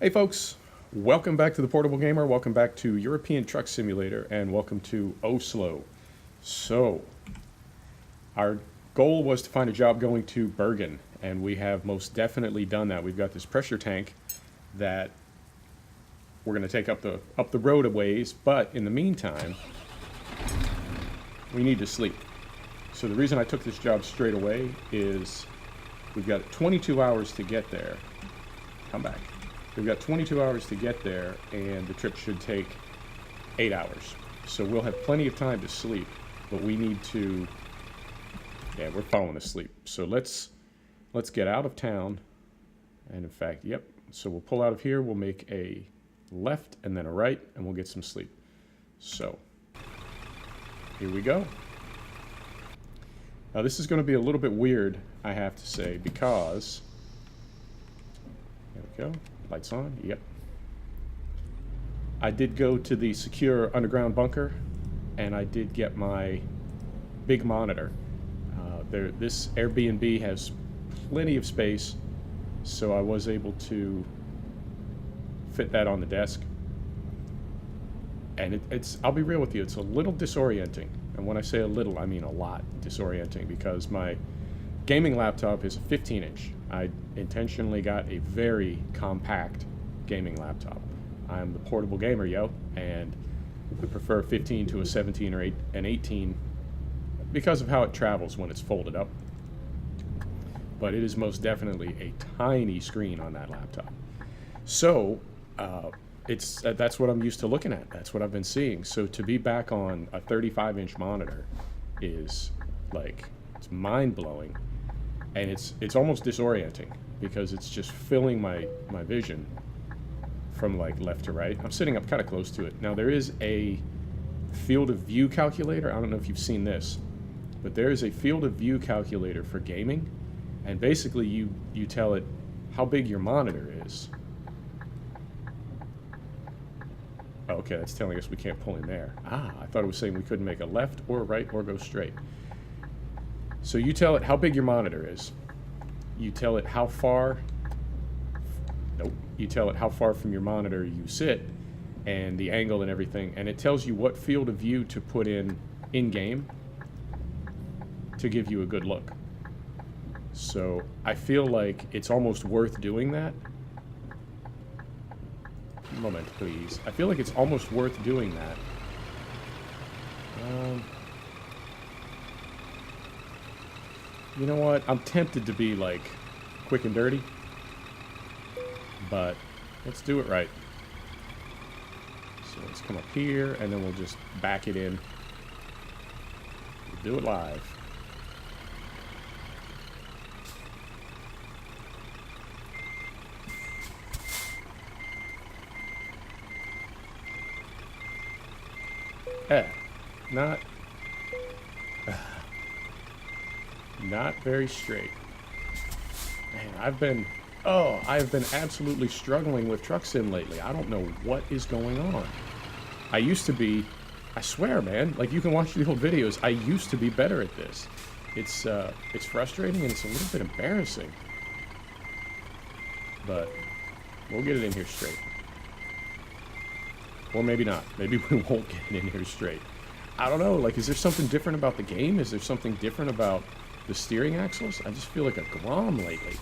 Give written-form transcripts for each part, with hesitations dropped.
Hey folks, welcome back to the Portable Gamer, welcome back to European Truck Simulator, and welcome to Oslo. So, our goal was to find a job going to Bergen, and we have most definitely done that. We've got this pressure tank that we're going to take up the road a ways, but in the meantime, we need to sleep. So the reason I took this job straight away is we've got 22 hours to get there. Come back. We've got 22 hours to get there, and the trip should take 8 hours. So we'll have plenty of time to sleep, but we need to... Yeah, we're falling asleep. So let's get out of town. And in fact, yep. So we'll pull out of here, we'll make a left and then a right, and we'll get some sleep. So, here we go. Now this is going to be a little bit weird, I have to say, because... There we go. Lights on, yep. I did go to the secure underground bunker, and I did get my big monitor. This Airbnb has plenty of space, so I was able to fit that on the desk. And I'll be real with you, it's a little disorienting. And when I say a little, I mean a lot disorienting, because my gaming laptop is a 15-inch. I intentionally got a very compact gaming laptop. I'm the portable gamer, yo, and I prefer 15 to a 17 or an 18 because of how it travels when it's folded up. But it is most definitely a tiny screen on that laptop. So that's what I'm used to looking at. That's what I've been seeing. So to be back on a 35-inch monitor is like, it's mind-blowing. And it's almost disorienting because it's just filling my vision from like left to right. I'm sitting up kind of close to it. Now there is a field of view calculator. I don't know if you've seen this, but there is a field of view calculator for gaming, and basically you tell it how big your monitor is. Oh, okay, that's telling us we can't pull in there. Ah, I thought it was saying we couldn't make a left or a right or go straight. So you tell it how big your monitor is. You tell it how far... Nope. You tell it how far from your monitor you sit and the angle and everything, and it tells you what field of view to put in-game to give you a good look. So I feel like it's almost worth doing that. A moment, please. I feel like it's almost worth doing that. You know what? I'm tempted to be, like, quick and dirty. But let's do it right. So let's come up here, and then we'll just back it in. We'll do it live. Not very straight. Man, I've been absolutely struggling with Truck Sim lately. I don't know what is going on. I used to be, I swear, man, like you can watch the old videos, I used to be better at this. It's frustrating and it's a little bit embarrassing. But we'll get it in here straight. Or maybe not. Maybe we won't get it in here straight. I don't know, like, is there something different about the game? Is there something different about the steering axles? I just feel like a Grom lately.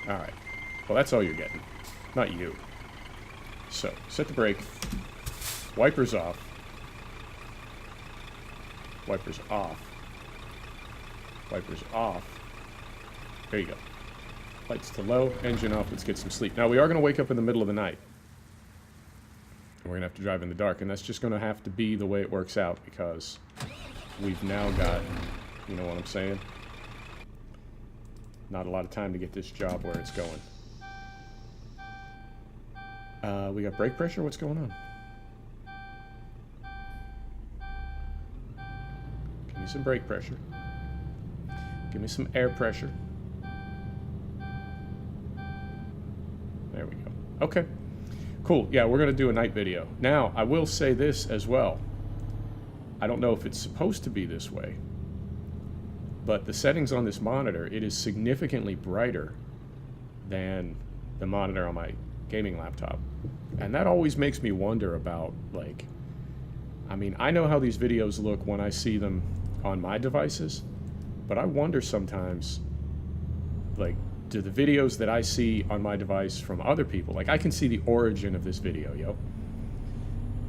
Alright. Well, that's all you're getting. Not you. So, set the brake. Wipers off. Wipers off. Wipers off. There you go. Lights to low, engine off, let's get some sleep. Now, we are going to wake up in the middle of the night. We're going to have to drive in the dark, and that's just going to have to be the way it works out, because we've now got, you know what I'm saying? Not a lot of time to get this job where it's going. We got brake pressure? What's going on? Give me some brake pressure. Give me some air pressure. There we go. Okay. Cool. Yeah, we're going to do a night video. Now, I will say this as well. I don't know if it's supposed to be this way, but the settings on this monitor, it is significantly brighter than the monitor on my gaming laptop. And that always makes me wonder about, like, I mean, I know how these videos look when I see them on my devices, but I wonder sometimes, like, do the videos that I see on my device from other people, like, I can see the origin of this video, yo.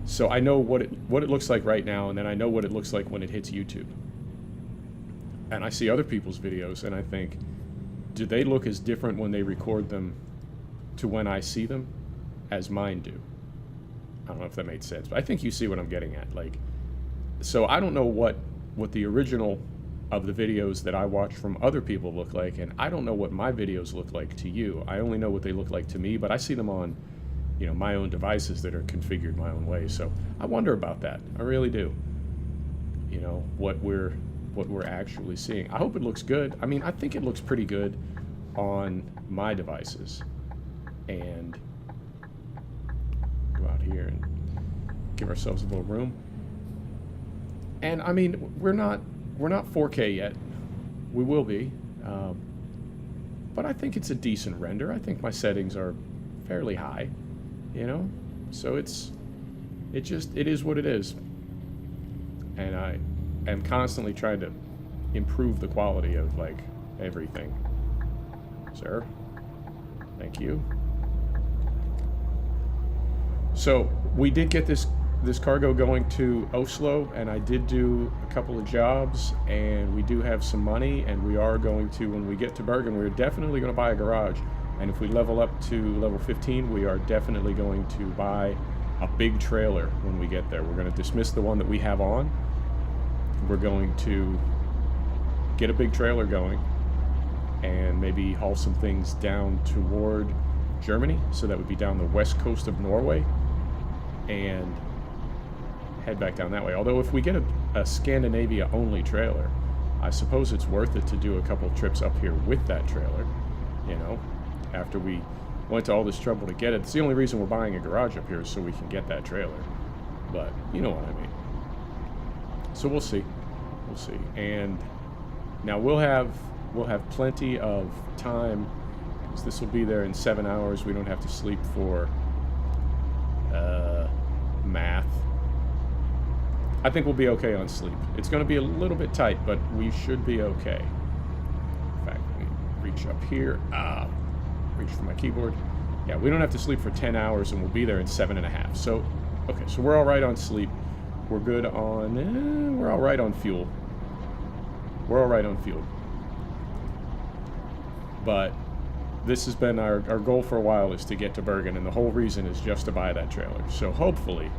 So I know what it looks like right now, and then I know what it looks like when it hits YouTube. And I see other people's videos, and I think, do they look as different when they record them to when I see them as mine do? I don't know if that made sense, but I think you see what I'm getting at. Like, so I don't know what the original of the videos that I watch from other people look like, and I don't know what my videos look like to you. I only know what they look like to me, but I see them on, you know, my own devices that are configured my own way. So I wonder about that. I really do. You know, what we're actually seeing. I hope it looks good. I mean, I think it looks pretty good on my devices. And go out here and give ourselves a little room. And I mean, we're not 4K yet. We will be, but I think it's a decent render. I think my settings are fairly high, you know. So it is what it is. And I am constantly trying to improve the quality of, like, everything. Sir, thank you. So we did get this cargo going to Oslo, and I did do a couple of jobs, and we do have some money, and we are going to, when we get to Bergen, we're definitely going to buy a garage. And if we level up to level 15, we are definitely going to buy a big trailer when we get there. We're going to dismiss the one that we have on. We're going to get a big trailer going and maybe haul some things down toward Germany. So that would be down the west coast of Norway, and head back down that way. Although if we get a Scandinavia-only trailer, I suppose it's worth it to do a couple trips up here with that trailer, you know, after we went to all this trouble to get it. It's the only reason we're buying a garage up here is so we can get that trailer. But you know what I mean. So we'll see. We'll see. And now we'll have plenty of time, because this will be there in 7 hours. We don't have to sleep for math. I think we'll be okay on sleep. It's going to be a little bit tight, but we should be okay. In fact, let me reach up here. Reach for my keyboard. Yeah, we don't have to sleep for 10 hours, and we'll be there in 7.5. So, okay, so we're all right on sleep. We're good on... we're all right on fuel. We're all right on fuel. But this has been our goal for a while, is to get to Bergen, and the whole reason is just to buy that trailer. So hopefully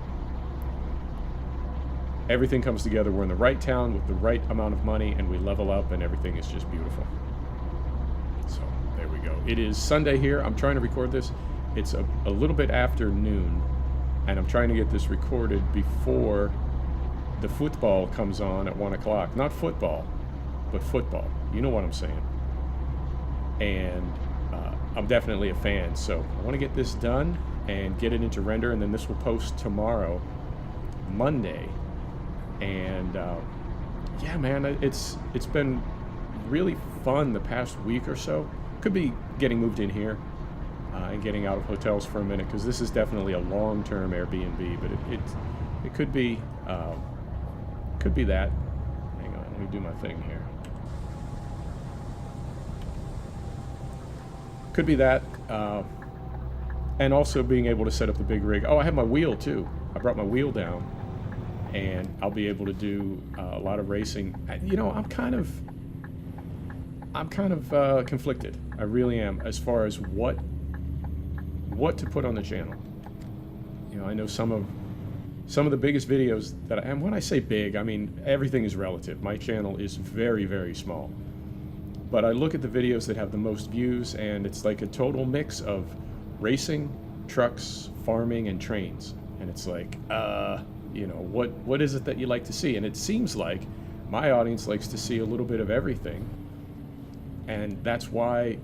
everything comes together. We're in the right town with the right amount of money, and we level up, and everything is just beautiful. So there we go. It is Sunday here. I'm trying to record this. It's a little bit after noon, and I'm trying to get this recorded before the football comes on at 1 o'clock. Not football, but football. You know what I'm saying. And I'm definitely a fan, so I want to get this done and get it into render, and then this will post tomorrow, Monday. And yeah, man, it's been really fun the past week or so. Could be getting moved in here and getting out of hotels for a minute, because this is definitely a long-term Airbnb, but it could be that. Hang on, let me do my thing here. Could be that, and also being able to set up the big rig. Oh, I have my wheel too. I brought my wheel down, and I'll be able to do a lot of racing. You know, I'm kind of conflicted. I really am, as far as what to put on the channel. You know, I know some of the biggest videos that and when I say big, I mean everything is relative. My channel is very, very small. But I look at the videos that have the most views, and it's like a total mix of racing, trucks, farming, and trains. And it's like, you know, what is it that you like to see? And it seems like my audience likes to see a little bit of everything. And that's why,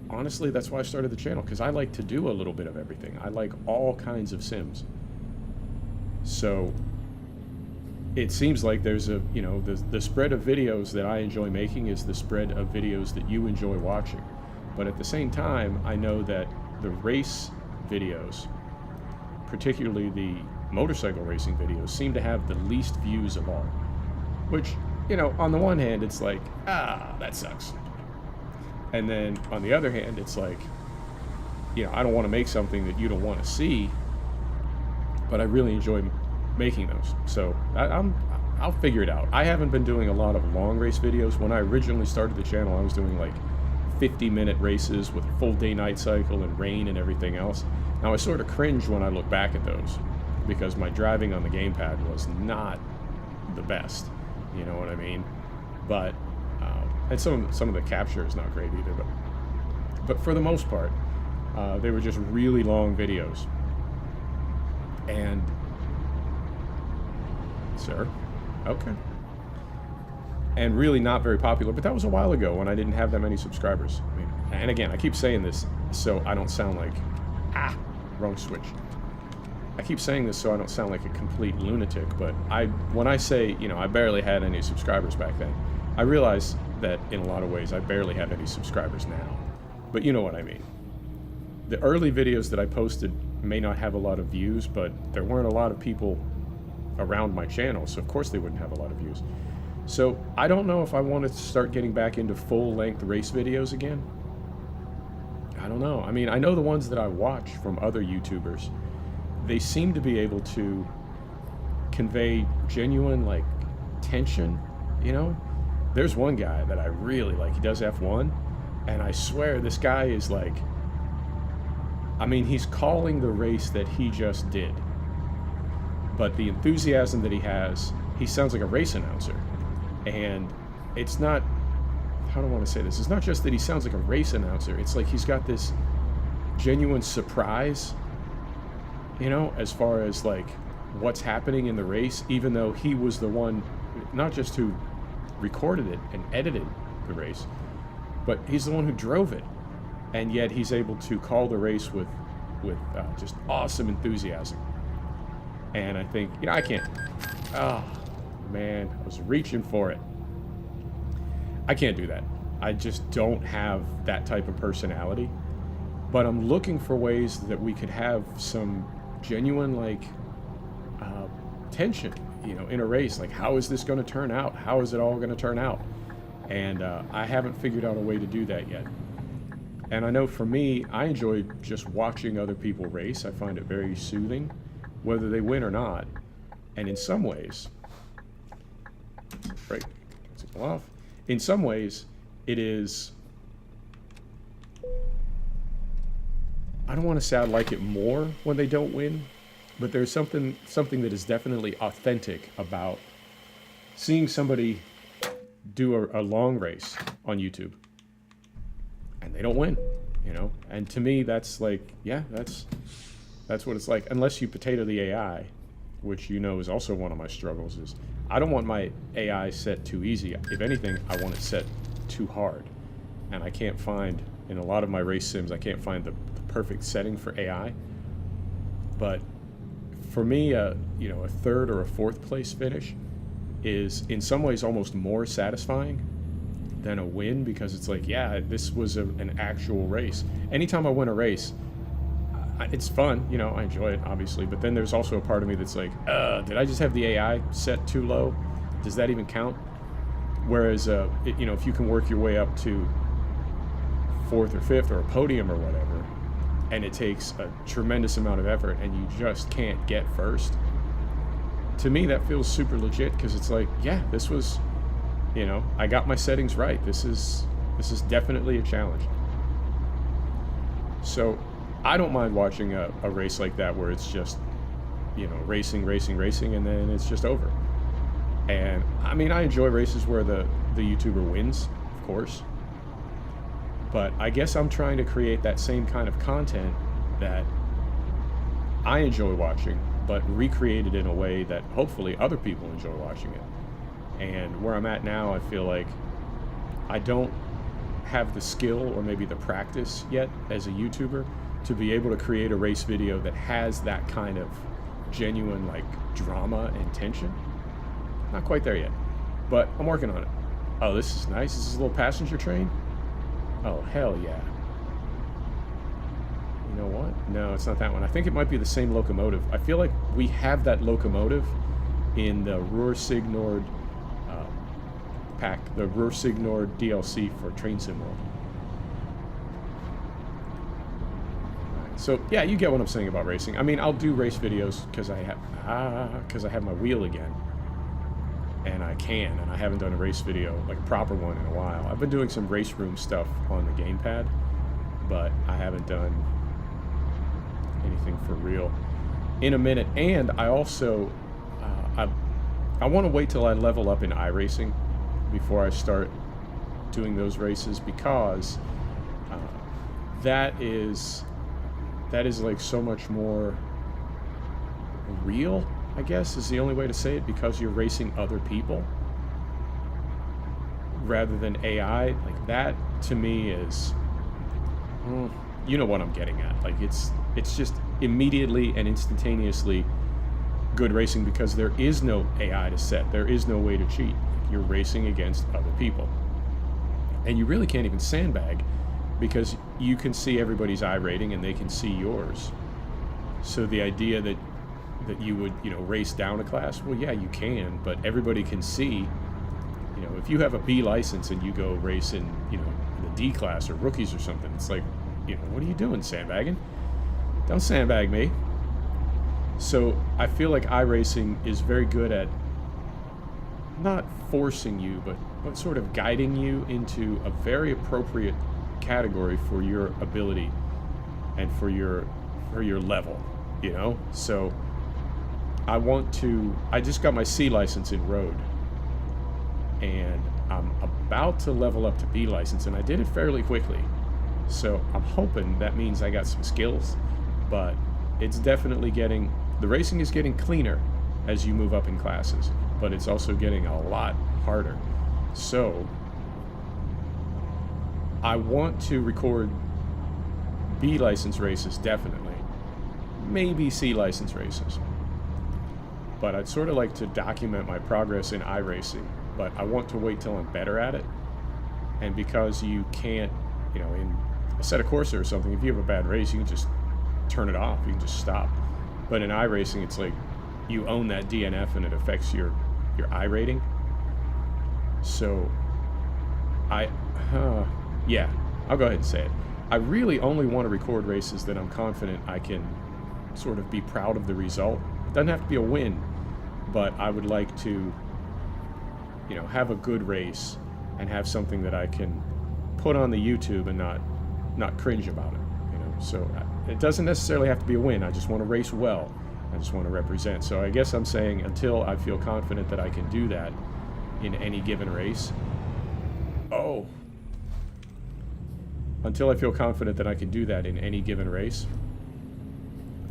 honestly, that's why I started the channel, because I like to do a little bit of everything. I like all kinds of sims. So it seems like there's a, you know, the spread of videos that I enjoy making is the spread of videos that you enjoy watching. But at the same time, I know that the race videos, particularly the motorcycle racing videos, seem to have the least views of all. Which, you know, on the one hand, it's like, that sucks. And then on the other hand, it's like, you know, I don't want to make something that you don't want to see, but I really enjoy making those. So I'll figure it out. I haven't been doing a lot of long race videos. When I originally started the channel, I was doing like 50-minute races with a full day-night cycle and rain and everything else. Now I sort of cringe when I look back at those because my driving on the gamepad was not the best. You know what I mean? But and some of the capture is not great either. But for the most part, they were just really long videos. And sir, okay. And really not very popular. But that was a while ago when I didn't have that many subscribers. I mean, and again, I keep saying this so I don't sound like wrong switch. I keep saying this so I don't sound like a complete lunatic, but when I say, you know, I barely had any subscribers back then, I realize that in a lot of ways I barely have any subscribers now. But you know what I mean. The early videos that I posted may not have a lot of views, but there weren't a lot of people around my channel, so of course they wouldn't have a lot of views. So I don't know if I want to start getting back into full-length race videos again. I don't know. I mean, I know the ones that I watch from other YouTubers, they seem to be able to convey genuine, like, tension, you know? There's one guy that I really like. He does F1, and I swear this guy is like, I mean, he's calling the race that he just did. But the enthusiasm that he has, he sounds like a race announcer. And it's not, how do I want to say this? It's not just that he sounds like a race announcer. It's like he's got this genuine surprise, you know, as far as like what's happening in the race, even though he was the one, not just who recorded it and edited the race, but he's the one who drove it. And yet he's able to call the race with just awesome enthusiasm. And I think, you know, I can't, oh man, I was reaching for it. I can't do that. I just don't have that type of personality. But I'm looking for ways that we could have some genuine, like, tension, you know, in a race. Like, how is this going to turn out? How is it all going to turn out? And I haven't figured out a way to do that yet. And I know for me, I enjoy just watching other people race. I find it very soothing, whether they win or not. And in some ways, right, let's go off. In some ways, it is, I don't want to say I like it more when they don't win, but there's something that is definitely authentic about seeing somebody do a long race on YouTube and they don't win, you know? And to me, that's like, yeah, that's what it's like. Unless you potato the AI, which you know is also one of my struggles, is I don't want my AI set too easy. If anything, I want it set too hard. And I can't find, in a lot of my race sims, I can't find the perfect setting for AI. But for me, you know, a third or a fourth place finish is in some ways almost more satisfying than a win, because it's like, yeah, this was an actual race. Anytime I win a race, it's fun, you know, I enjoy it, obviously, but then there's also a part of me that's like, did I just have the AI set too low? Does that even count? Whereas, you know, if you can work your way up to fourth or fifth or a podium or whatever, and it takes a tremendous amount of effort and you just can't get first, to me that feels super legit, because it's like, yeah, this was, you know, I got my settings right. This is definitely a challenge. So I don't mind watching a race like that where it's just, you know, racing, and then it's just over. And I mean, I enjoy races where the YouTuber wins, of course. But I guess I'm trying to create that same kind of content that I enjoy watching, but recreate it in a way that hopefully other people enjoy watching it. And where I'm at now, I feel like I don't have the skill or maybe the practice yet as a YouTuber to be able to create a race video that has that kind of genuine, like, drama and tension. Not quite there yet, but I'm working on it. Oh, this is nice. This is a little passenger train. Oh, hell yeah. You No, it's not that one. I think it might be the same locomotive. I feel like we have that locomotive in the Ruhr Signord pack, the Ruhr Signord DLC for Train Sim World. So yeah, you get what I'm saying about racing. I mean, I'll do race videos because I have my wheel again, and I haven't done a race video, like a proper one, in a while. I've been doing some race room stuff on the gamepad, but I haven't done anything for real in a minute. And I also I want to wait till I level up in iRacing before I start doing those races, because that is like so much more real, I guess is the only way to say it, because you're racing other people rather than AI. Like, that to me is, you know what I'm getting at. Like, it's just immediately and instantaneously good racing, because there is no AI to set. There is no way to cheat. You're racing against other people, and you really can't even sandbag, because you can see everybody's I rating and they can see yours. So the idea that you would, race down a class, well, yeah, you can, but everybody can see. If you have a B license and you go race in, the D class or rookies or something, it's like, what are you doing, sandbagging? Don't sandbag me. So I feel like iRacing is very good at not forcing you, but sort of guiding you into a very appropriate category for your ability and for your level, So I just got my C license in road, and I'm about to level up to B license, and I did it fairly quickly. So I'm hoping that means I got some skills, but it's definitely the racing is getting cleaner as you move up in classes, but it's also getting a lot harder. So I want to record B license races, definitely. Maybe C license races. But I'd sort of like to document my progress in iRacing, but I want to wait till I'm better at it. And because you can't, in a set of Corsa or something, if you have a bad race, you can just turn it off. You can just stop. But in iRacing, it's like you own that DNF and it affects your I rating. So yeah, I'll go ahead and say it. I really only want to record races that I'm confident I can sort of be proud of the result. It doesn't have to be a win, but I would like to, have a good race and have something that I can put on the YouTube and not cringe about it, So it doesn't necessarily have to be a win. I just want to race well. I just want to represent. So I guess I'm saying until I feel confident that I can do that in any given race. Until I feel confident that I can do that in any given race,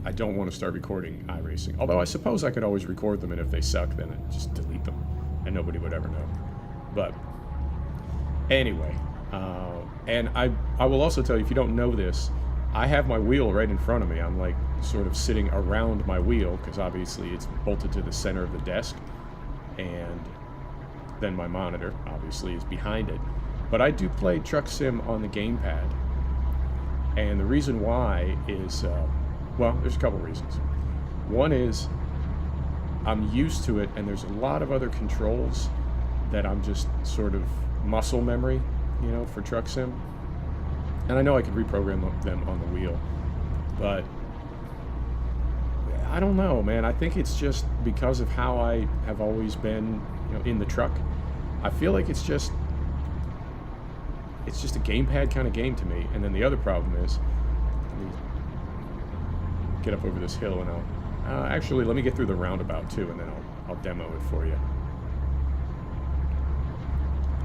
I don't want to start recording iRacing. Although I suppose I could always record them, and if they suck, then I just delete them, and nobody would ever know. But anyway, and I will also tell you, if you don't know this, I have my wheel right in front of me. I'm like sort of sitting around my wheel, because obviously it's bolted to the center of the desk, and then my monitor obviously is behind it. But I do play Truck Sim on the gamepad, and the reason why is, there's a couple reasons. One is I'm used to it, and there's a lot of other controls that I'm just sort of muscle memory, for Truck Sim. And I know I could reprogram them on the wheel, but I don't know, man. I think it's just because of how I have always been, in the truck. I feel like it's just a gamepad kind of game to me. And then the other problem is, let me get up over this hill, and actually, let me get through the roundabout too, and then I'll demo it for you.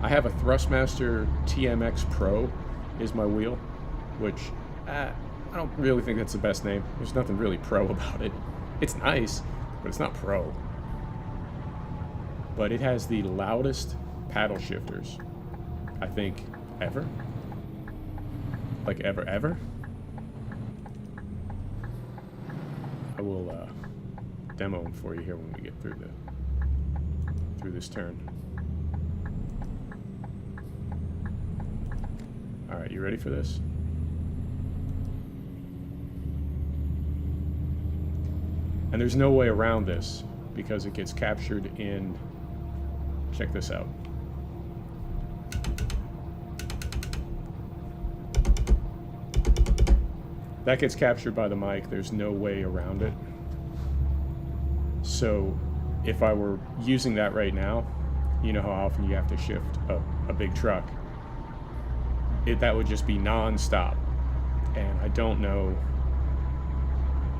I have a Thrustmaster TMX Pro is my wheel, which I don't really think that's the best name. There's nothing really pro about it. It's nice, but it's not pro. But it has the loudest paddle shifters, I think, ever. Like ever. I will demo them for you here when we get through this turn. All right, you ready for this? And there's no way around this because it gets captured in, check this out. That gets captured by the mic. There's no way around it. So if I were using that right now, you know how often you have to shift a big truck. That would just be non-stop. And I don't know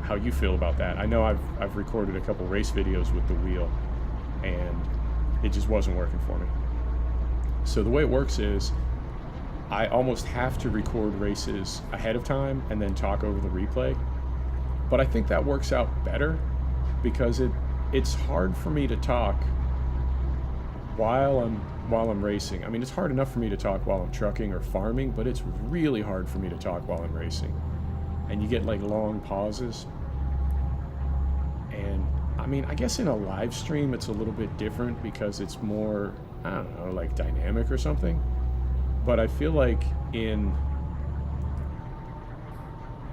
how you feel about that. I know I've recorded a couple race videos with the wheel, and it just wasn't working for me. So the way it works is I almost have to record races ahead of time and then talk over the replay. But I think that works out better because it's hard for me to talk while I'm racing. I mean, it's hard enough for me to talk while I'm trucking or farming, but it's really hard for me to talk while I'm racing. And you get like long pauses. And I mean, I guess in a live stream it's a little bit different because it's more, I don't know, like dynamic or something. But I feel like in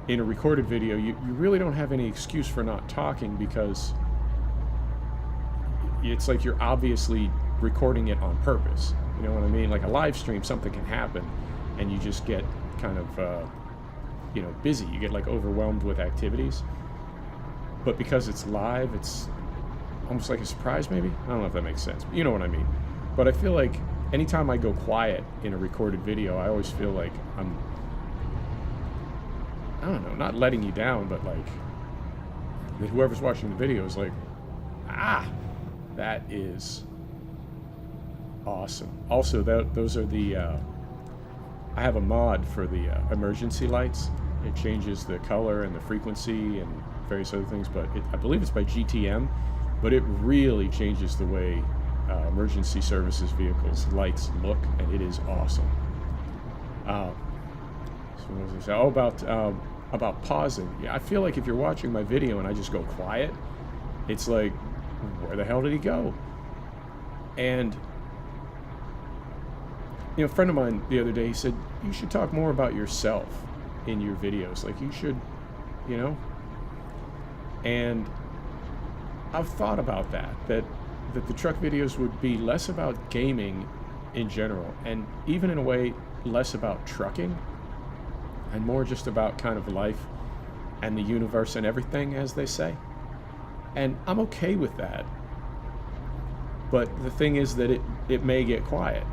a recorded video, you really don't have any excuse for not talking because it's like you're obviously recording it on purpose. You know what I mean? Like a live stream, something can happen and you just get kind of, busy. You get like overwhelmed with activities. But because it's live, it's almost like a surprise maybe? I don't know if that makes sense. But you know what I mean? But I feel like anytime I go quiet in a recorded video, I always feel like I don't know, not letting you down, but like that whoever's watching the video is like, that is awesome. Also, those are the, I have a mod for the emergency lights. It changes the color and the frequency and various other things, but I believe it's by GTM, but it really changes the way emergency services vehicles lights look, and it is awesome. So what was I say? Oh, about pausing. Yeah, I feel like if you're watching my video and I just go quiet, it's like, where the hell did he go? And a friend of mine the other day, he said, you should talk more about yourself in your videos. Like you should, and I've thought about that the truck videos would be less about gaming in general, and even in a way less about trucking and more just about kind of life and the universe and everything, as they say. And I'm okay with that. But the thing is that it may get quiet.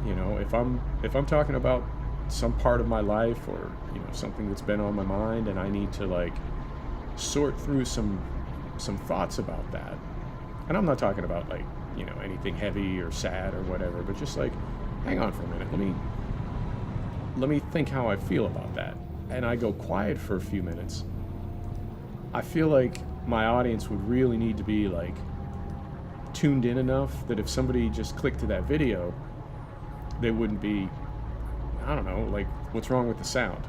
If I'm talking about some part of my life or something that's been on my mind and I need to like sort through some thoughts about that. And I'm not talking about like, anything heavy or sad or whatever, but just like, hang on for a minute. Let me think how I feel about that. And I go quiet for a few minutes. I feel like my audience would really need to be like tuned in enough that if somebody just clicked to that video, they wouldn't be, I don't know, like, what's wrong with the sound?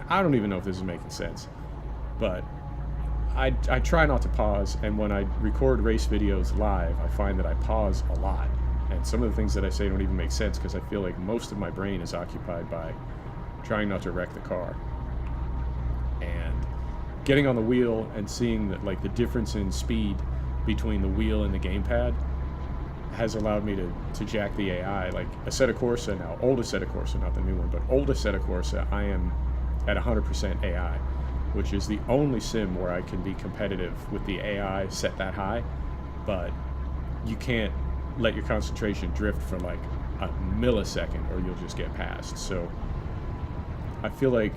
I don't even know if this is making sense, but I try not to pause, and when I record race videos live, I find that I pause a lot, and some of the things that I say don't even make sense because I feel like most of my brain is occupied by trying not to wreck the car. And getting on the wheel and seeing that, like, the difference in speed between the wheel and the gamepad has allowed me to jack the AI. Like Assetto Corsa now, old Assetto Corsa, not the new one, but old Assetto Corsa, I am at 100% AI, which is the only sim where I can be competitive with the AI set that high, but you can't let your concentration drift for like a millisecond or you'll just get past. So I feel like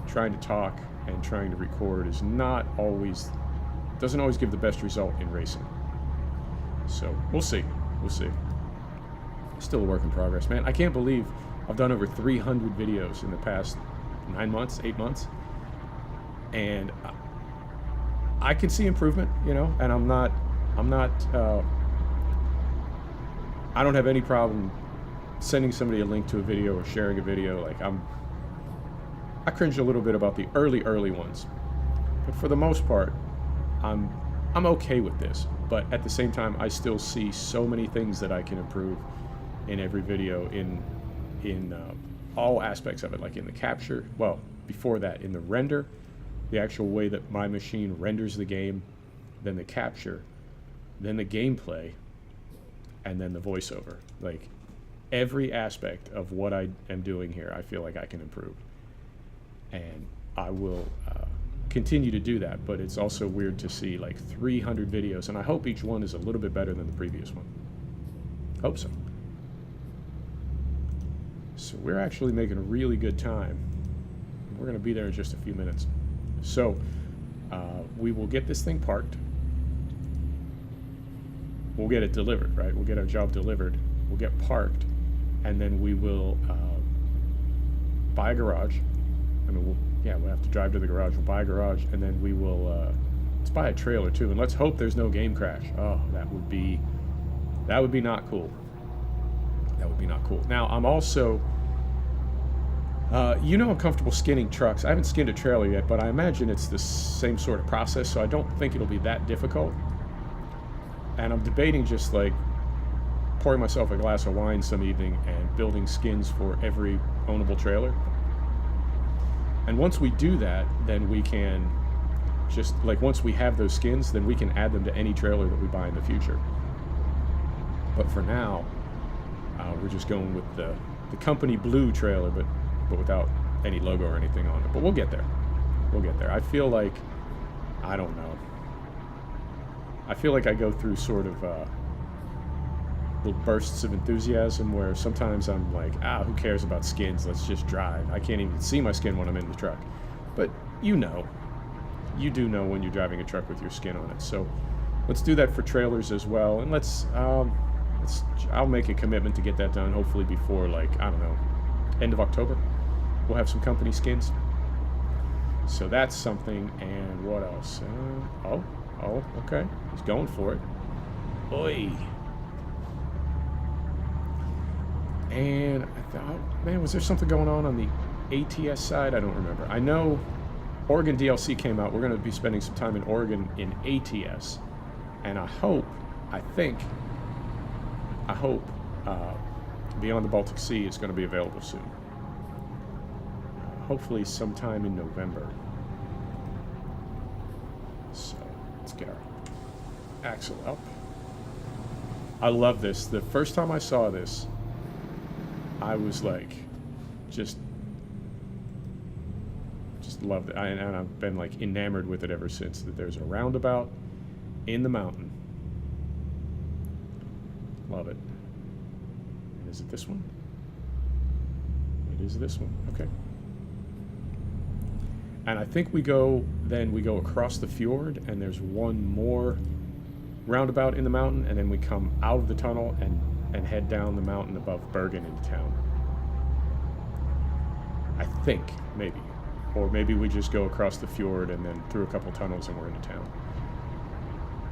trying to talk and trying to record is doesn't always give the best result in racing. So we'll see. Still a work in progress, man. I can't believe I've done over 300 videos in the past 8 months. And I can see improvement, and I don't have any problem sending somebody a link to a video or sharing a video. Like I cringe a little bit about the early ones, but for the most part, I'm okay with this. But at the same time, I still see so many things that I can improve in every video in all aspects of it, like in the capture. Well, before that, in the render, the actual way that my machine renders the game, then the capture, then the gameplay, and then the voiceover. Like, every aspect of what I am doing here, I feel like I can improve. And I will continue to do that, but it's also weird to see like 300 videos, and I hope each one is a little bit better than the previous one. Hope so. So we're actually making a really good time. We're going to be there in just a few minutes. So we will get this thing parked. We'll get it delivered, right? We'll get our job delivered. We'll get parked, and then we will buy a garage. I mean, we'll have to drive to the garage. We'll buy a garage, and then we will let's buy a trailer too, and let's hope there's no game crash. Oh, that would be not cool. That would be not cool. Now, I'm also, I'm comfortable skinning trucks. I haven't skinned a trailer yet, but I imagine it's the same sort of process, so I don't think it'll be that difficult. And I'm debating just like pouring myself a glass of wine some evening and building skins for every ownable trailer. And once we do that, then we can just, like, once we have those skins, then we can add them to any trailer that we buy in the future. But for now, we're just going with the company blue trailer, but without any logo or anything on it. But we'll get there. We'll get there. I feel like, I don't know. I feel like I go through sort of little bursts of enthusiasm where sometimes I'm like, who cares about skins? Let's just drive. I can't even see my skin when I'm in the truck. But you do know when you're driving a truck with your skin on it. So let's do that for trailers as well. And I'll make a commitment to get that done hopefully before, like, I don't know, end of October. We'll have some company skins. So that's something. And what else? Okay. He's going for it. Oi. And I thought, man, was there something going on the ATS side? I don't remember. I know Oregon DLC came out. We're going to be spending some time in Oregon in ATS. And I hope Beyond the Baltic Sea is going to be available soon. Hopefully sometime in November. So let's get our axle up. I love this. The first time I saw this, I was like, just loved it. And I've been like enamored with it ever since. That there's a roundabout in the mountain. Love it. And is it this one? It is this one. Okay. And I think we go across the fjord, and there's one more roundabout in the mountain, and then we come out of the tunnel and head down the mountain above Bergen into town. I think, maybe. Or maybe we just go across the fjord and then through a couple tunnels and we're into town.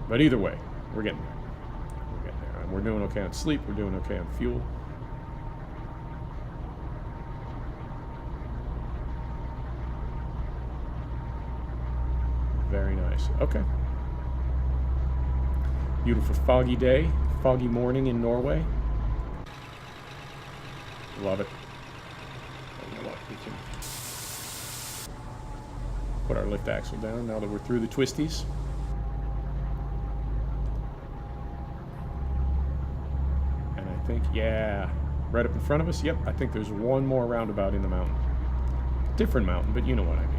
But either way, we're getting there. We're getting there. And we're doing okay on sleep, we're doing okay on fuel. Very nice. Okay. Beautiful foggy day, foggy morning in Norway. Love it. You know what? We can put our lift axle down now that we're through the twisties. And I think, yeah, right up in front of us, yep, I think there's one more roundabout in the mountain. Different mountain, but you know what I mean.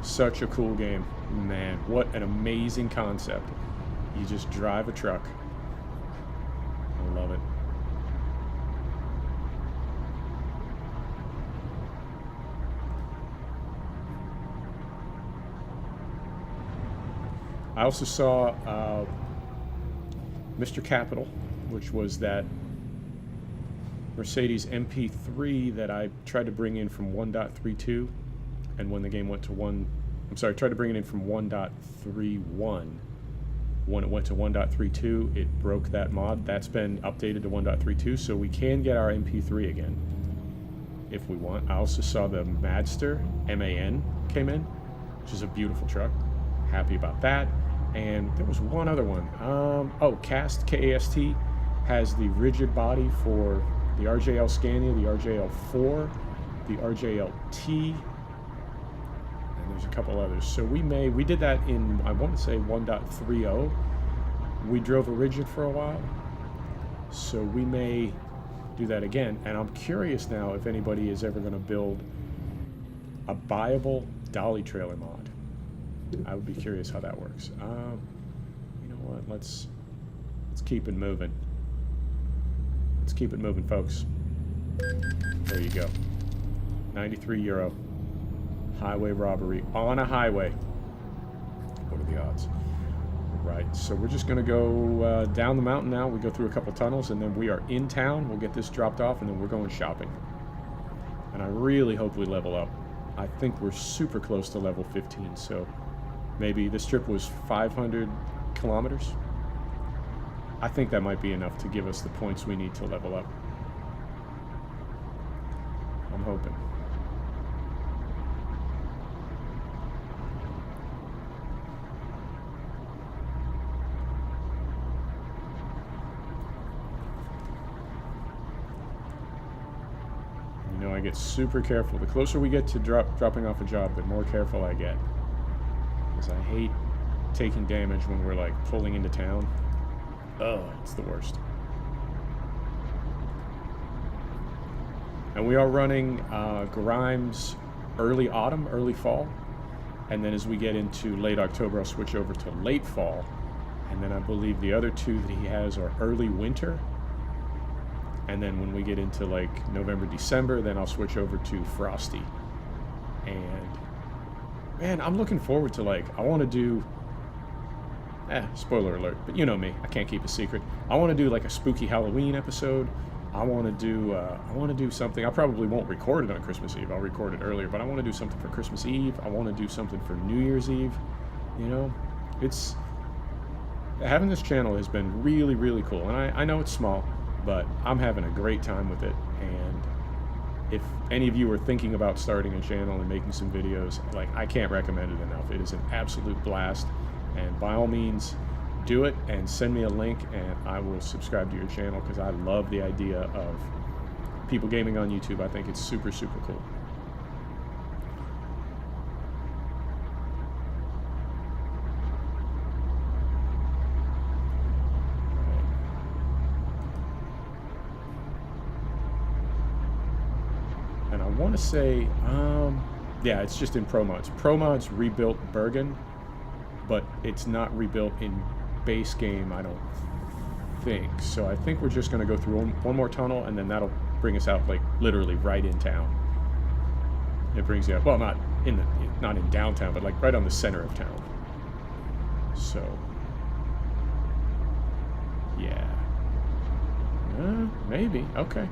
Such a cool game. Man, what an amazing concept. You just drive a truck. I love it. I also saw Mr. Capital, which was that Mercedes MP3 that I tried to bring in from 1.32, and when the game went to tried to bring it in from 1.31. When it went to 1.32, it broke that mod. That's been updated to 1.32, so we can get our MP3 again if we want. I also saw the Madster, MAN, came in, which is a beautiful truck. Happy about that. And there was one other one. Cast, K-A-S-T, has the rigid body for the RJL Scania, the RJL4, the RJLT, and there's a couple others. So we did that in, I want to say 1.30. We drove a rigid for a while, so we may do that again. And I'm curious now if anybody is ever going to build a buyable dolly trailer mod. I would be curious how that works. You know what? Let's keep it moving. Let's keep it moving, folks. There you go. 93 euro. Highway robbery on a highway. What are the odds? Right, so we're just going to go down the mountain now. We go through a couple tunnels, and then we are in town. We'll get this dropped off, and then we're going shopping. And I really hope we level up. I think we're super close to level 15, so maybe this trip was 500 kilometers. I think that might be enough to give us the points we need to level up. I'm hoping. You know, I get super careful. The closer we get to dropping off a job, the more careful I get. Because I hate taking damage when we're like pulling into town. Oh, it's the worst. And we are running Grimes early autumn, early fall. And then as we get into late October, I'll switch over to late fall. And then I believe the other two that he has are early winter. And then when we get into like November, December, then I'll switch over to Frosty. And man, I'm looking forward to I want to do, spoiler alert, but you know me, I can't keep a secret. I want to do like a spooky Halloween episode. I want to do something. I probably won't record it on Christmas Eve. I'll record it earlier, but I want to do something for Christmas Eve. I want to do something for New Year's Eve. You know, having this channel has been really, really cool. And I know it's small, but I'm having a great time with it. And if any of you are thinking about starting a channel and making some videos, I can't recommend it enough. It is an absolute blast. And by all means, do it and send me a link and I will subscribe to your channel, because I love the idea of people gaming on YouTube. I think it's super, super cool. And I want to say, yeah, it's just in Pro Mods. Pro Mods rebuilt Bergen, but it's not rebuilt in base game, I don't think. So I think we're just going to go through one more tunnel, and then that'll bring us out literally right in town. It brings you up, well, not in downtown, but right on the center of town. So yeah, maybe, okay,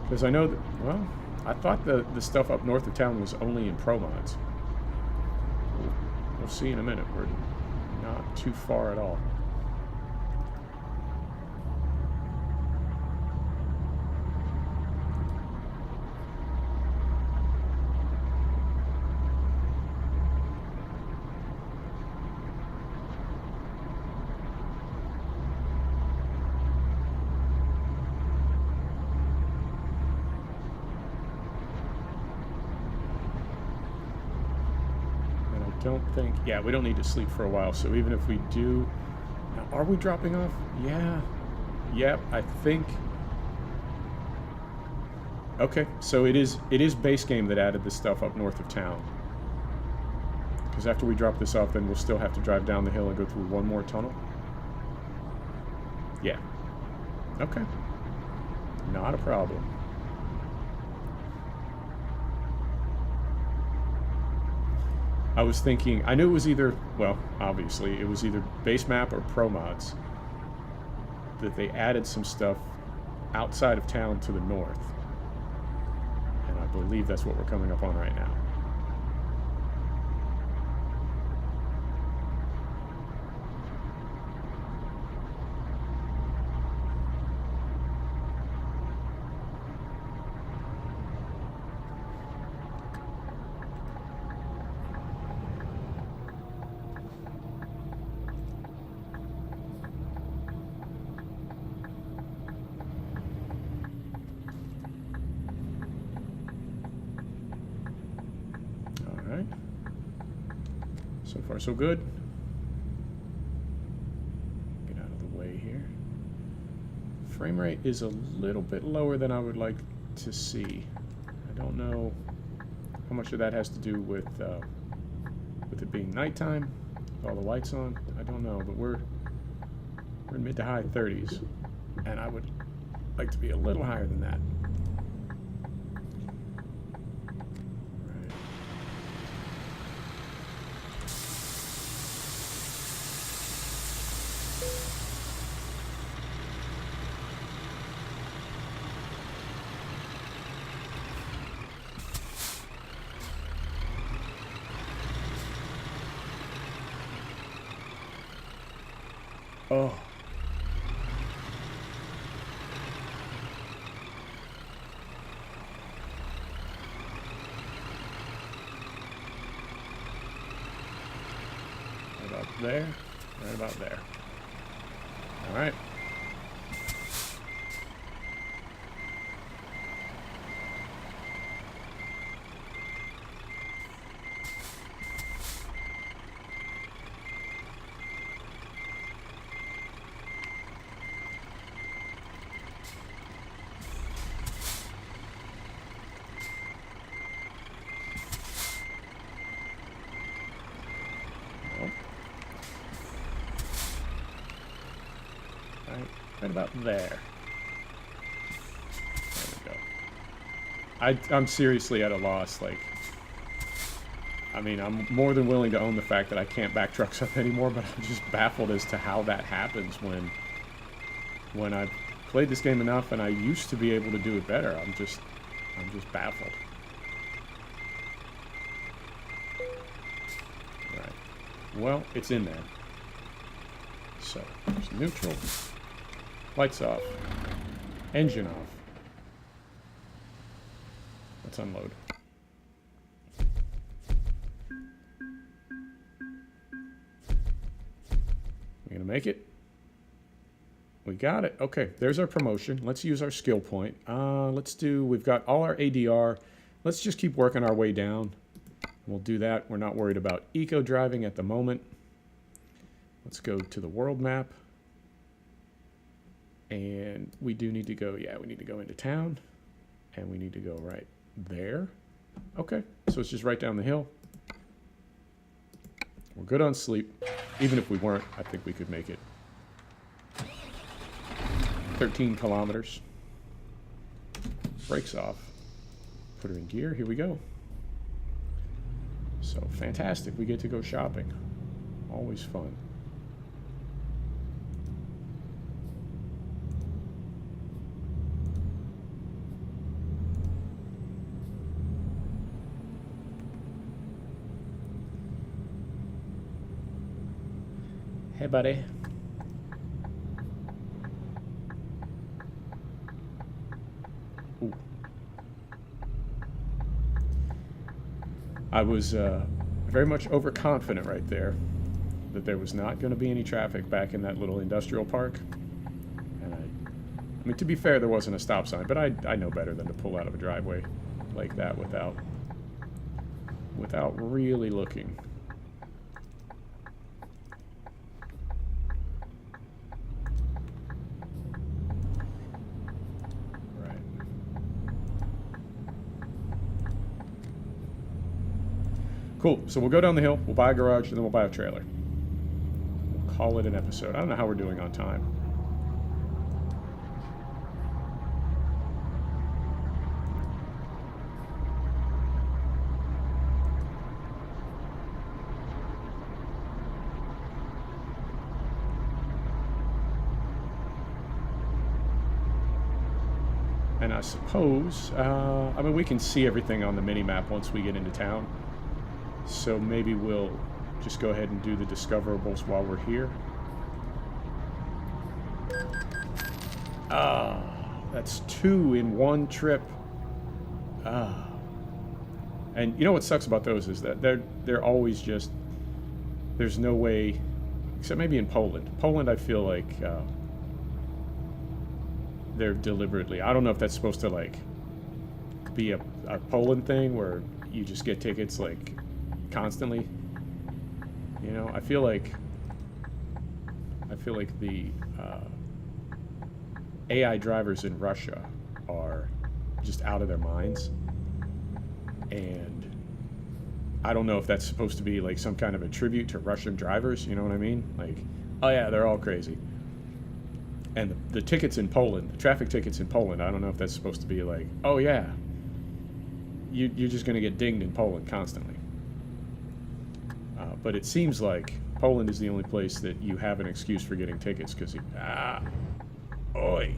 because I know that, well, I thought the stuff up north of town was only in Pro Mods. We'll see in a minute. We're not too far at all. Don't think, yeah, we don't need to sleep for a while, so even if we do, now, are we dropping off? Yeah, yep, I think, okay, so it is base game that added this stuff up north of town, because after we drop this off, then we'll still have to drive down the hill and go through one more tunnel. Yeah, okay, not a problem. I was thinking, I knew it was either, well, obviously, it was either base map or Pro Mods, that they added some stuff outside of town to the north. And I believe that's what we're coming up on right now. So far, so good. Get out of the way here. Frame rate is a little bit lower than I would like to see. I don't know how much of that has to do with it being nighttime, with all the lights on. I don't know, but we're in mid to high 30s, and I would like to be a little higher than that. Right. Oh. Right about there. Right about there. All right. Right about there. There we go. I'm seriously at a loss. Like, I mean, I'm more than willing to own the fact that I can't back trucks up anymore, but I'm just baffled as to how that happens when I've played this game enough and I used to be able to do it better. I'm just baffled. Right. Well, it's in there. So, there's neutral. Lights off. Engine off. Let's unload. We gonna make it? We got it. Okay, there's our promotion. Let's use our skill point. We've got all our ADR. Let's just keep working our way down. We'll do that. We're not worried about eco driving at the moment. Let's go to the world map. And we do need to go, yeah, we need to go into town. And we need to go right there. Okay, so it's just right down the hill. We're good on sleep. Even if we weren't, I think we could make it. 13 kilometers. Brakes off. Put her in gear, here we go. So fantastic, we get to go shopping. Always fun. Hey, buddy. Ooh. I was very much overconfident right there that there was not going to be any traffic back in that little industrial park. And I mean, to be fair, there wasn't a stop sign, but I know better than to pull out of a driveway like that without really looking. Cool, so we'll go down the hill, we'll buy a garage, and then we'll buy a trailer. We'll call it an episode. I don't know how we're doing on time. And I suppose, I mean, we can see everything on the mini-map once we get into town. So maybe we'll just go ahead and do the discoverables while we're here. Ah, that's 2 in one trip. Ah. And you know what sucks about those is that they're always just, there's no way, except maybe in Poland. Poland, I feel like they're deliberately, I don't know if that's supposed to like be a Poland thing where you just get tickets like constantly, You know, I feel like the AI drivers in Russia are just out of their minds, and I don't know if that's supposed to be like some kind of a tribute to Russian drivers. You know what I mean? Like, oh yeah, they're all crazy. And the tickets in Poland, the traffic tickets in Poland, I don't know if that's supposed to be like, oh yeah, you're just going to get dinged in Poland constantly. But it seems like Poland is the only place that you have an excuse for getting tickets, because oi,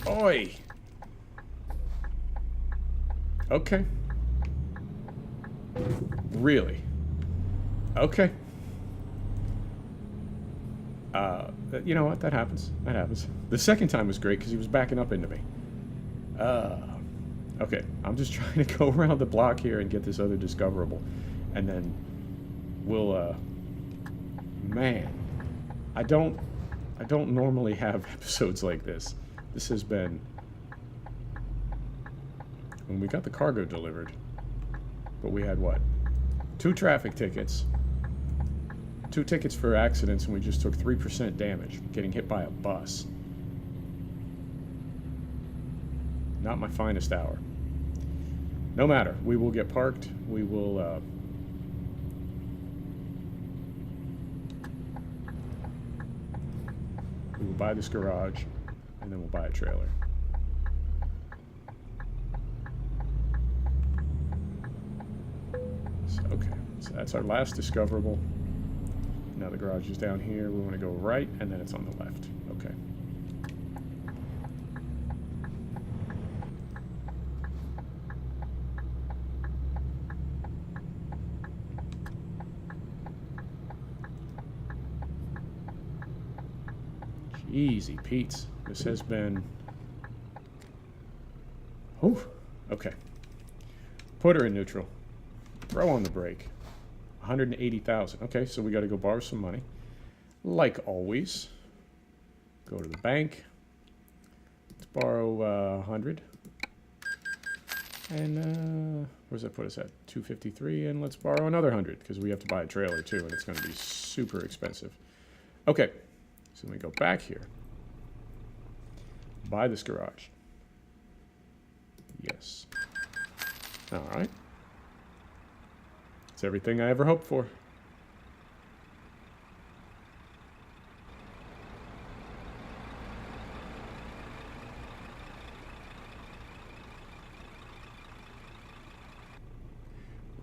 oi. Okay. Really? Okay. You know what? That happens. That happens. The second time was great because he was backing up into me. Okay. I'm just trying to go around the block here and get this other discoverable. And then we'll, man. I don't normally have episodes like this. This has been... When we got the cargo delivered, but we had what? 2 traffic tickets. 2 tickets for accidents, and we just took 3% damage, getting hit by a bus. Not my finest hour. No matter. We will get parked. We will buy this garage, and then we'll buy a trailer. So, okay, so that's our last discoverable. Now the garage is down here. We want to go right, and then it's on the left. Okay. Easy, Pete. This has been... Oh, okay. Put her in neutral. Throw on the brake. 180,000. Okay, so we got to go borrow some money. Like always. Go to the bank. Let's borrow 100. And where's that put us at? 253. And let's borrow another 100 because we have to buy a trailer too, and it's going to be super expensive. Okay, so let me go back here. Buy this garage. Yes. All right. It's everything I ever hoped for.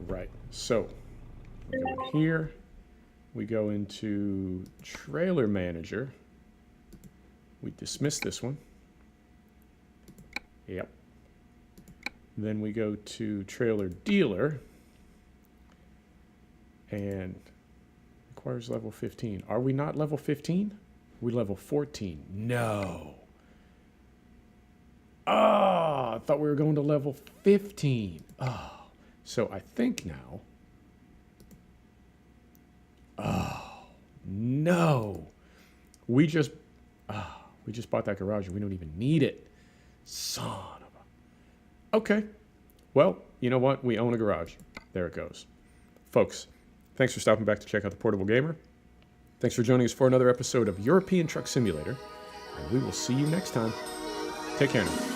Right, so we go in here, we go into trailer manager, we dismiss this one. Yep. Then we go to trailer dealer, and requires level 15. Are we not level 15? We level 14. No. Ah, I thought we were going to level 15. Oh, so I think now. Oh, no. We just bought that garage and we don't even need it. Son of a... Okay. Well, you know what? We own a garage. There it goes. Folks, thanks for stopping back to check out the Portable Gamer. Thanks for joining us for another episode of European Truck Simulator. And we will see you next time. Take care now.